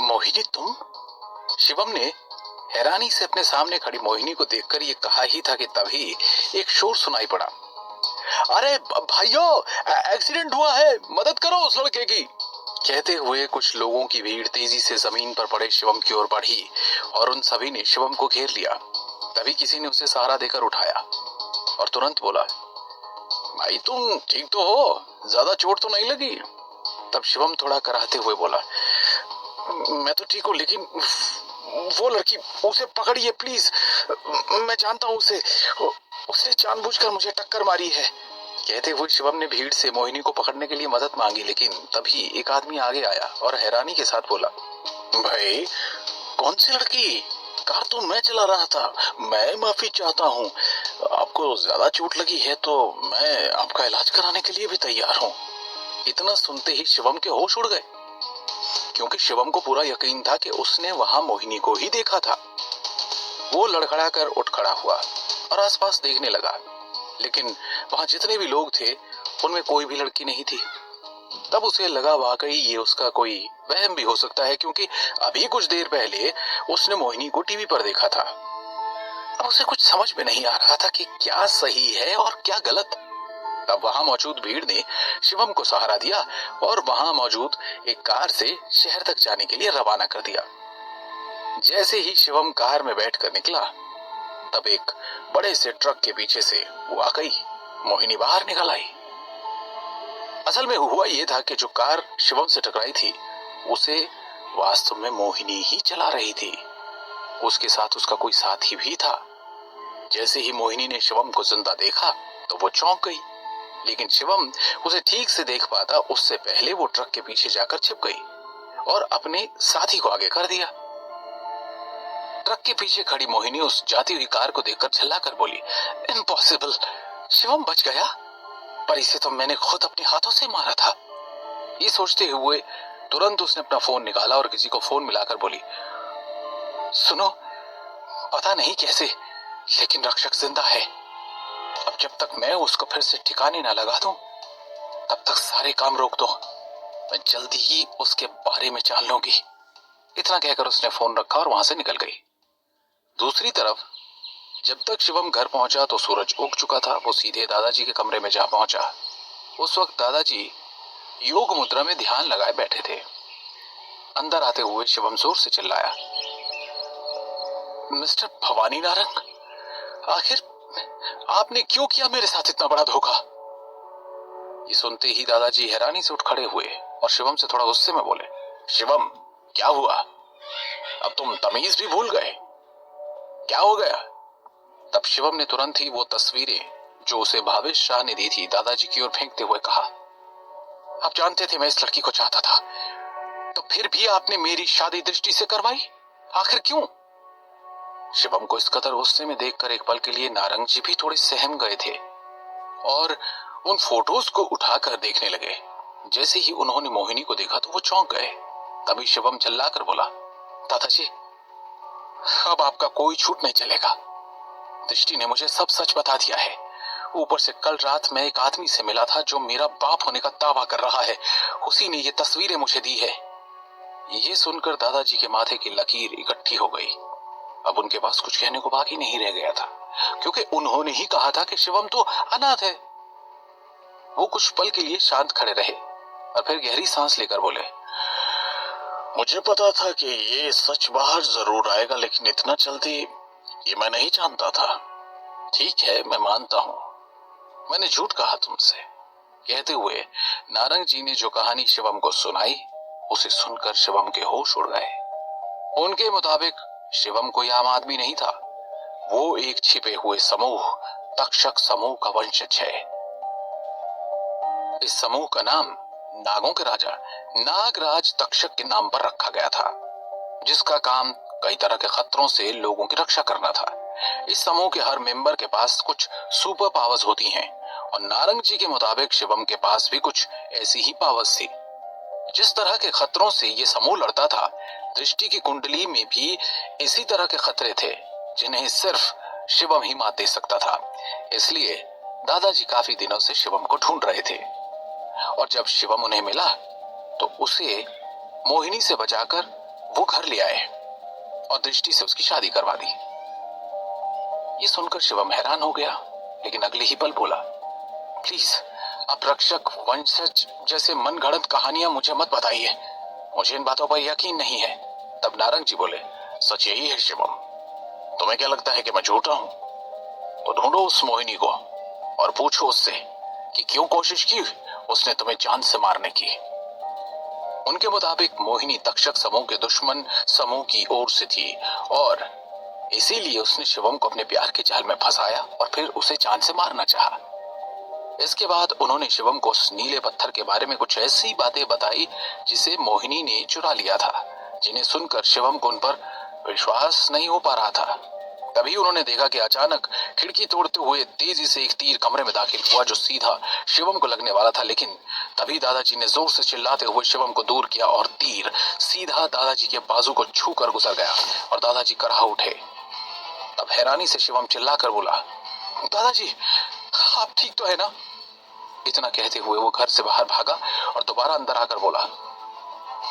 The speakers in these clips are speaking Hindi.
मोहिनी तुम? शिवम ने हैरानी से अपने सामने खड़ी मोहिनी को देखकर ये कहा ही था कि तभी एक शोर सुनाई पड़ा। अरे भाइयों, एक्सीडेंट हुआ है, मदद करो उस लड़के की। कहते हुए कुछ लोगों की भीड़ तेजी से जमीन पर पड़े शिवम की ओर बढ़ी और उन सभी ने शिवम को घेर लिया। तभी किसी ने उसे सहारा देकर उठाया और तुरंत बोला, भाई तुम ठीक तो हो? ज्यादा चोट तो नहीं लगी? तब शिवम थोड़ा कराहते हुए बोला, मैं तो ठीक हूँ, लेकिन वो लड़की, उसे पकड़िए प्लीज। मैं जानता हूँ उसे, उसने जानबूझकर मुझे टक्कर मारी है। कहते हुए शिवम ने भीड़ से मोहिनी को पकड़ने के लिए मदद मांगी, लेकिन तभी एक आदमी आगे आया और हैरानी के साथ बोला, भाई कौन सी लड़की? कार तो मैं चला रहा था। मैं माफी चाहता हूँ, आपको ज्यादा चोट लगी है तो मैं आपका इलाज कराने के लिए भी तैयार हूँ। इतना सुनते ही शिवम के होश उड़ गए, क्योंकि शिवम को पूरा यकीन था कि उसने वहां मोहिनी को ही देखा था। वो लड़खड़ा कर उठ खड़ा हुआ और आसपास देखने लगा, लेकिन वहां जितने भी लोग थे उनमें कोई भी लड़की नहीं थी। तब उसे लगा वाकई ये उसका कोई वहम भी हो सकता है, क्योंकि अभी कुछ देर पहले उसने मोहिनी को टीवी पर देखा था। अब उसे कुछ समझ में नहीं आ रहा था कि क्या सही है और क्या गलत। तब वहां मौजूद भीड़ ने शिवम को सहारा दिया और वहां मौजूद एक कार से शहर तक जाने के लिए रवाना कर दिया। जैसे ही शिवम कार में बैठकर निकला, तब एक बड़े से ट्रक के पीछे से वाकई मोहिनी बाहर निकल आई। असल में हुआ ये था कि जो कार शिवम से टकराई थी, उसे वास्तव में मोहिनी ही चला रही थी। उसके साथ उसका कोई साथी भी था। जैसे ही मोहिनी ने शिवम को जिंदा देखा तो वो चौंक गई, लेकिन शिवम उसे ठीक से देख पाता उससे पहले वो ट्रक के पीछे जाकर छिप गई और अपने साथी को आगे कर दिया। ट्रक के पीछे खड़ी मोहिनी उस जाती हुई कार को देखकर झल्लाकर बोली, इम्पॉसिबल, शिवम बच गया, पर इसे तो मैंने खुद अपने हाथों से मारा था। ये सोचते हुए तुरंत उसने अपना फोन निकाला और किसी को फोन मिलाकर बोली, सुनो, पता नहीं कैसे, लेकिन रक्षक जिंदा है। अब जब तक मैं उसको फिर से ठिकाने ना लगा दूं, तब तक सारे काम रोक दो। मैं जल्दी ही उसके बारे में जान लूंगी। इतना कहकर उसने फोन रखा और वहां से निकल गई। दूसरी तरफ जब तक शिवम घर पहुंचा तो सूरज उग चुका था। वो सीधे दादाजी के कमरे में जा पहुंचा। उस वक्त दादाजी योग मुद्रा में ध्यान लगाए बैठे थे। अंदर आते हुए शिवम जोर से चिल्लाया, मिस्टर भवानी नारंग, आखिर आपने क्यों किया मेरे साथ इतना बड़ा धोखा? ये सुनते ही दादाजी हैरानी से उठ खड़े हुए और शिवम से थोड़ा गुस्से में बोले, शिवम क्या हुआ? अब तुम तमीज भी भूल गए? क्या हो गया? तब शिवम ने तुरंत ही वो तस्वीरें जो उसे भावेश शाह ने दी थी दादाजी की ओर फेंकते हुए कहा, आप जानते थे मैं इस लड़की को चाहता था, तो फिर भी आपने मेरी शादी दृष्टि से करवाई, आखिर क्यों? शिवम को इस कदर गुस्से में देखकर एक पल के लिए नारंग जी भी थोड़े सहम गए थे और उन फोटोज को उठाकर देखने लगे। जैसे ही उन्होंने मोहिनी को देखा तो वो चौंक गए। तभी शिवम चिल्लाकर बोला, दादाजी, अब आपका कोई छूट नहीं चलेगा। दृष्टि ने मुझे सब सच बता दिया है। ऊपर से कल रात मैं एक आदमी से मिला था जो मेरा बाप होने का दावा कर रहा है। उसी ने ये तस्वीरें मुझे दी है। ये सुनकर दादाजी के माथे की लकीर इकट्ठी हो गई। अब उनके पास कुछ कहने को बाकी नहीं रह गया था, क्योंकि उन्होंने ही कहा था कि शिवम तो अनाथ है। वो कुछ पल के लिए शांत खड़े रहे और फिर गहरी सांस लेकर बोले, मुझे पता था कि ये सच बाहर जरूर आएगा, लेकिन इतना जल्दी ये मैं नहीं जानता था। ठीक है, मैं मानता हूं, मैंने झूठ कहा तुमसे। कहते हुए नारंग जी ने जो कहानी शिवम को सुनाई, उसे सुनकर शिवम के होश उड़ गए। उनके मुताबिक शिवम कोई आम आदमी नहीं था। वो एक छिपे हुए समूह, तक्षक समूह का वंशज है। इस समूह का नाम नागों के राजा नागराज तक्षक के नाम पर रखा गया था, जिसका काम कई तरह के खतरों से लोगों की रक्षा करना था। इस समूह के हर मेंबर के पास कुछ सुपर पावर्स होती हैं और नारंग जी के मुताबिक शिवम के पास भी कुछ ऐसी ही पावर्स थी। जिस तरह के खतरों से ये समूह लड़ता था, दृष्टि की कुंडली में भी इसी तरह के खतरे थे, जिन्हें सिर्फ शिवम ही मात दे सकता था। इसलिए दादाजी काफी दिनों से शिवम को ढूंढ रहे थे और जब शिवम उन्हें मिला तो उसे मोहिनी से बचाकर वो घर ले आए और दृष्टि से उसकी शादी करवा दी। ये सुनकर शिवम हैरान हो गया, लेकिन अगले ही पल बोला, प्लीज आप रक्षक वंशज जैसे मनगढ़ंत कहानियां मुझे मत बताइए, मुझे इन बातों पर यकीन नहीं है। तब नारंग जी बोले, सच यही है शिवम, तुम्हें क्या लगता है कि मैं झूठा हूं? तो ढूंढो उस मोहिनी को और पूछो उससे कि क्यों कोशिश की उसने तुम्हें जान से मारने की। उनके मुताबिक मोहिनी तक्षक समूह के दुश्मन समूह की ओर से थी और इसीलिए उसने शिवम को अपने प्यार के जाल में फंसाया और फिर उसे जान से मारना चाहा। इसके बाद उन्होंने शिवम को उस नीले पत्थर के बारे में कुछ ऐसी बातें बताई जिसे मोहिनी ने चुरा लिया था, जिन्हें सुनकर शिवम को उन पर विश्वास नहीं हो पा रहा था। तभी उन्होंने देखा कि अचानक खिड़की तोड़ते हुए तेजी से एक तीर कमरे में दाखिल हुआ जो सीधा शिवम को लगने वाला था, लेकिन तभी दादाजी ने जोर से चिल्लाते हुए शिवम को दूर किया और तीर सीधा दादाजी के बाजू को छू कर गुजर गया और दादाजी कराह उठे। तब हैरानी से शिवम चिल्लाकर बोला, दादाजी आप ठीक तो है ना? इतना कहते हुए वो घर से बाहर भागा और दोबारा अंदर आकर बोला,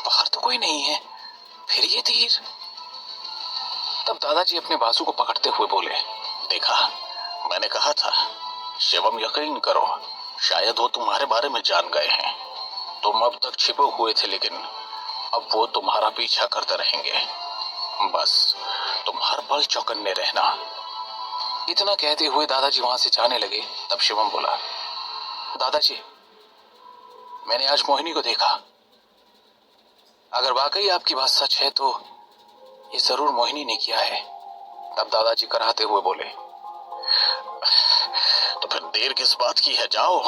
बाहर तो कोई नहीं है, फिर ये तीर? तब दादाजी अपने बाजू को पकड़ते हुए बोले, देखा मैंने कहा था। शिवम यकीन करो, शायद वो तुम्हारे बारे में जान गए हैं। तुम अब तक छिपे हुए थे, लेकिन अब वो तुम्हारा पीछा करते रहेंगे। बस तुम हर पल चौकन्ने रहना। इतना कहते हुए दादाजी वहां से जाने लगे। तब शिवम बोला, दादाजी मैंने आज मोहिनी को देखा, अगर वाकई आपकी बात सच है तो ये जरूर मोहिनी ने किया है। तब दादाजी कराहते हुए बोले, तो फिर देर किस बात की है, जाओ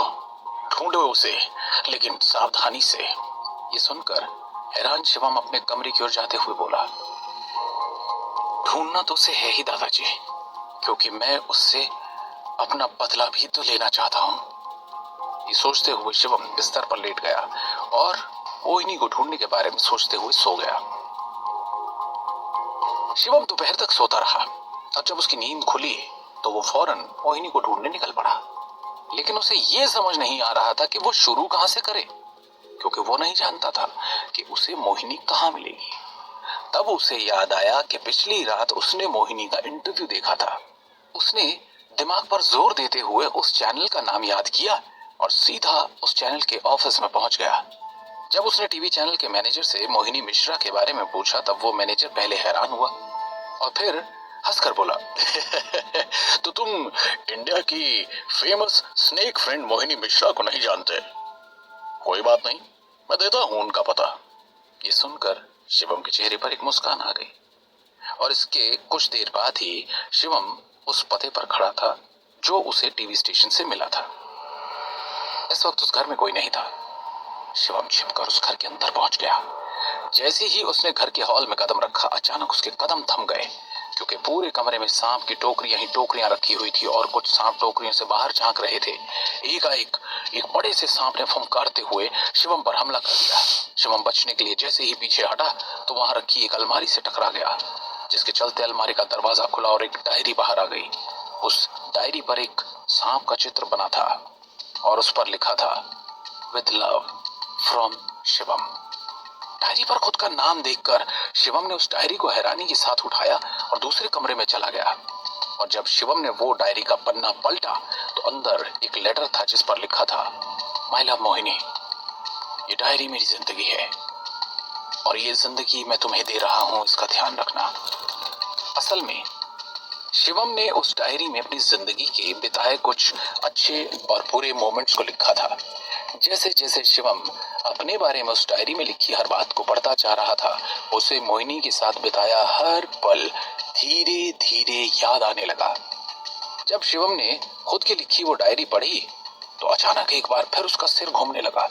ढूंढो उसे, लेकिन सावधानी से। ये सुनकर हैरान शिवम अपने कमरे की ओर जाते हुए बोला, ढूंढना तो उसे है ही दादाजी, क्योंकि मैं उससे अपना बदला भी तो लेना चाहता हूं। ये सोचते हुए शिवम बिस्तर पर लेट गया और मोहिनी को ढूंढने के बारे में सोचते हुए सो गया। शिवम दोपहर तक सोता रहा और जब उसकी नींद खुली तो वो फौरन मोहिनी को ढूंढने निकल पड़ा, लेकिन उसे ये समझ नहीं आ रहा था कि वो शुरू कहां से करे, क्योंकि वो नहीं जानता था कि उसे मोहिनी कहां मिलेगी। तब उसे याद आया कि पिछली रात उसने मोहिनी का इंटरव्यू देखा था। उसने दिमाग पर जोर देते हुए उस चैनल का नाम याद किया और सीधा उस चैनल के ऑफिस में पहुंच गया। जब उसने टीवी चैनल के मैनेजर से मोहिनी मिश्रा के बारे में पूछा तब वो मैनेजर पहले हैरान हुआ और फिर हंसकर बोला, तो तुम इंडिया की famous snake friend Mohini Mishra को नहीं जानते? कोई बात नहीं, मैं देता हूं उनका पता। ये सुनकर शिवम के चेहरे पर एक मुस्कान आ गई और इसके कुछ देर बाद ही शिवम उस पते पर खड़ा था जो उसे टीवी स्टेशन से मिला था। इस वक्त उस घर में कोई नहीं था। शिवम छिपकर उस घर के अंदर पहुंच गया। जैसे ही उसने घर के हॉल में कदम रखा, अचानक उसके कदम थम गए, क्योंकि पूरे कमरे में सांप की टोकरियां ही टोकरियां रखी हुई थी और कुछ सांप टोकरियों से बाहर झांक रहे थे। एकाएक एक बड़े से सांप ने फुंकारते हुए शिवम पर हमला कर दिया। शिवम बचने के लिए जैसे ही पीछे हटा तो वहां रखी एक अलमारी से टकरा गया, जिसके चलते अलमारी का दरवाजा खुला और एक डायरी बाहर आ गई। उस डायरी पर एक सांप का चित्र बना था और उस पर लिखा था, with love from Shivam. Diary पर खुद का नाम देखकर शिवम ने उस डायरी को हैरानी के साथ उठाया और दूसरे कमरे में चला गया। और जब शिवम ने वो डायरी का पन्ना पलटा तो अंदर एक लेटर था जिस पर लिखा था, माय लव मोहिनी, ये डायरी मेरी जिंदगी है और ये जिंदगी मैं तुम्हें दे रहा हूं, इसका ध्यान रखना। असल में शिवम ने उस डायरी में अपनी जिंदगी के बिताए कुछ अच्छे और बुरे मोमेंट्स को लिखा था। जैसे जैसे शिवम अपने बारे में उस डायरी में लिखी हर बात को पढ़ता जा रहा था, उसे मोहिनी के साथ बिताया हर पल धीरे धीरे याद आने लगा। जब शिवम ने खुद की लिखी वो डायरी पढ़ी तो अचानक एक बार फिर उसका सिर घूमने लगा।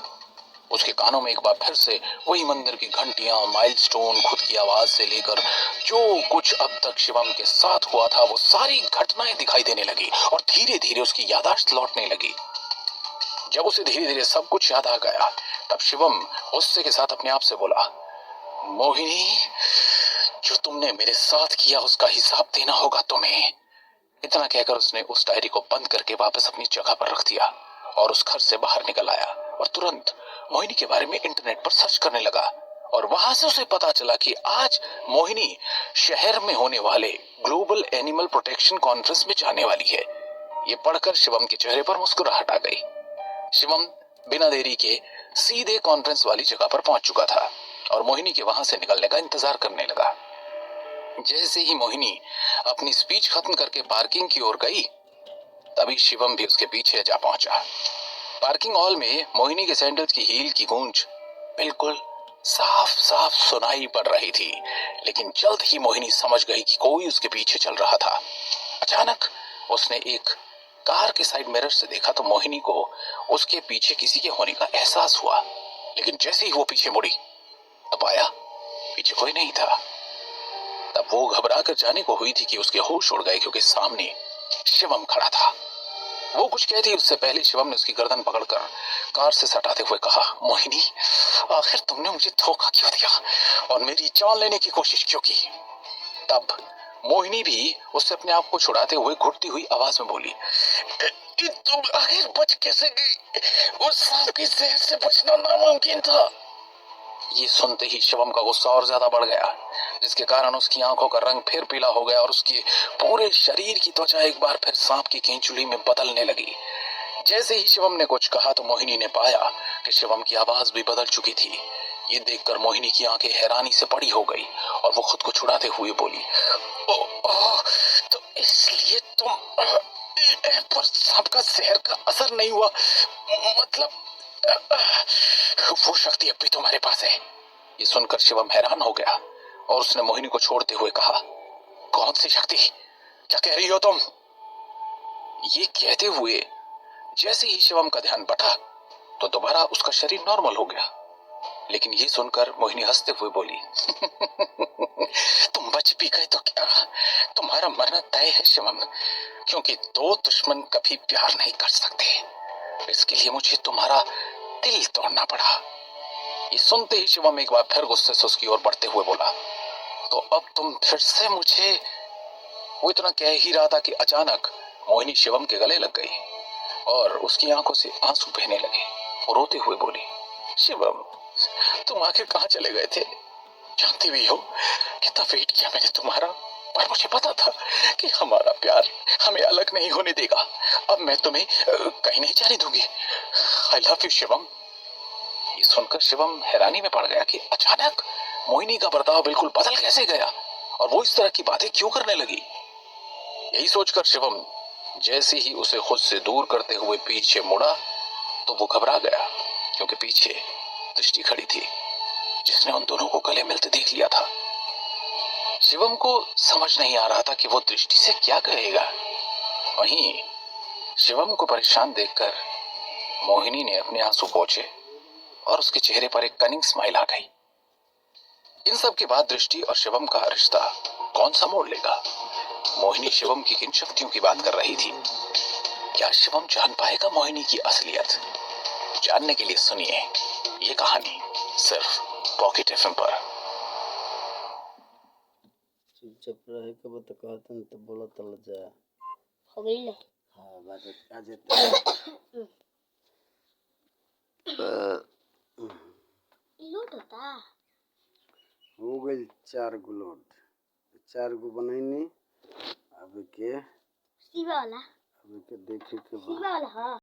उसके कानों में एक बार फिर से वही मंदिर की घंटियां, माइलस्टोन, खुद की आवाज से लेकर जो कुछ अब तक शिवम के साथ हुआ था वो सारी घटनाएं दिखाई देने लगी और धीरे धीरे उसकी याददाश्त लौटने लगी। जब उसे धीरे धीरे सब कुछ याद आ गया तब शिवम गुस्से के साथ अपने आप से बोला, मोहिनी, जो तुमने मेरे साथ किया उसका हिसाब देना होगा तुम्हें। इतना कहकर उसने उस डायरी को बंद करके वापस अपनी जगह पर रख दिया और उस घर से बाहर निकल आया और तुरंत मोहिनी के बारे में इंटरनेट पर सर्च करने लगा और वहां से उसे पता चला कि आज मोहिनी शहर में होने वाले ग्लोबल एनिमल प्रोटेक्शन कॉन्फ्रेंस में जाने वाली है। ये पढ़कर शिवम के चेहरे पर मुस्कुराहट आ गई। शिवम बिना देरी के सीधे कॉन्फ्रेंस वाली जगह पर पहुंच चुका था और मोहिनी के वहां से निकलने का इंतजार करने लगा। जैसे ही मोहिनी अपनी स्पीच खत्म करके पार्किंग की ओर गई, तभी शिवम भी उसके पीछे जा पहुंचा। पार्किंग हॉल में मोहिनी के सैंडल्स की हील की गूंज बिल्कुल साफ साफ सुनाई पड़ रही थी, लेकिन जल्द ही मोहिनी समझ गई कि कोई उसके पीछे चल रहा था। अचानक उसने एक कार के साइड मिरर से देखा तो मोहिनी को उसके पीछे किसी के होने का एहसास हुआ, लेकिन जैसे ही वो पीछे मुड़ी तो पाया पीछे कोई नहीं था। तब वो घबरा कर जाने को हुई थी कि उसके होश उड़ गए, क्योंकि सामने शिवम खड़ा था। वो कुछ कहती उससे पहले शिवम ने उसकी गर्दन पकड़कर कार से सटाते हुए कहा, मोहिनी, आखिर तुमने मुझे धोखा क्यों दिया और मेरी जान लेने की कोशिश क्यों की? तब मोहिनी भी उससे अपने आप को छुड़ाते हुए घुटती हुई आवाज में बोली, तुम आखिर बच कैसे गई? उस सांप के जहर से बचना नामुमकिन था। ये सुनते ही शिवम का गुस्सा और ज्यादा बढ़ गया, जिसके कारण उसकी आंखों का रंग फिर पीला हो गया और उसके पूरे शरीर की त्वचा एक बार फिर सांप की केंचुली में बदलने लगी। जैसे ही शिवम ने कुछ कहा तो मोहिनी ने पाया कि शिवम की आवाज भी बदल चुकी थी। ये देखकर मोहिनी की आंखें हैरानी से बड़ी हो गई और वो खुद को छुड़ाते हुए बोली, तो इसलिए तुम पर सांप का जहर का असर नहीं हुआ, मतलब वो शक्ति अब भी तुम्हारे पास है? ये सुनकर शिवम हैरान हो गया और उसने मोहिनी को छोड़ते हुए कहा, कौन सी शक्ति? क्या कह रही हो तुम? ये कहते हुए जैसे ही शिवम का ध्यान बटा तो दोबारा उसका शरीर नॉर्मल हो गया, लेकिन ये सुनकर मोहिनी हंसते हुए बोली, तुम बच भी गए तो क्या, तुम्हारा मरना तय है शिवम, क्योंकि दो दुश्मन कभी प्यार नहीं कर सकते। इसके लिए मुझे तुम्हारा दिल तोड़ना पड़ा। ये सुनते ही शिवम एक बार फिर गुस्से से उसकी ओर बढ़ते हुए बोला, तो अब तुम फिर से मुझे? वो इतना कह ही रहा था कि अचानक मोहिनी शिवम के गले लग गई और उसकी आंखों से आंसू बहने लगे। वो रोते हुए बोली, शिवम, तुम आखिर कहाँ चले गए थे? जानती भी हो कितना वेट किया मैंने तुम्हारा, पर मुझे पता था कि हमारा प्यार हमें अलग नहीं होने देगा। अब मैं तुम्हें कहीं नहीं जाने दूंगी। I love you Shivam. ये सुनकर शिवम हैरानी में पड़ गया कि अचानक मोहिनी का बर्ताव बिल्कुल बदल कैसे गया और वो इस तरह की बातें क्यों करने लगी। यही सोचकर शिवम जैसे ही उसे खुद से दूर करते हुए पीछे मुड़ा तो वो घबरा गया, क्योंकि पीछे दृष्टि खड़ी थी, जिसने उन दोनों को गले मिलते देख लिया था। शिवम को समझ नहीं आ रहा था कि वो दृष्टि से क्या कहेगा। वहीं शिवम को परेशान देखकर मोहिनी ने अपने आंसू पोंछे और उसके चेहरे पर एक कनिंग स्माइल आ गई। इन सब के बाद दृष्टि और शिवम का रिश्ता कौन सा मोड़ लेगा? मोहिनी शिवम की किन शक्तियों की बात कर रही थी? क्या शिवम जान पाएगा मोहिनी की असलियत? जानने के लिए सुनिए ये कहानी सिर्फ पॉकेट एफएम पर। चुपचाप रहे के बता कहतन तो बोला तल जा हो गई ले। हाँ बात आज लोट होता हो गई 4 गो लोड, 4 गो बनैनी। अब के सीवा वाला देखे के सीवा वाला हाँ।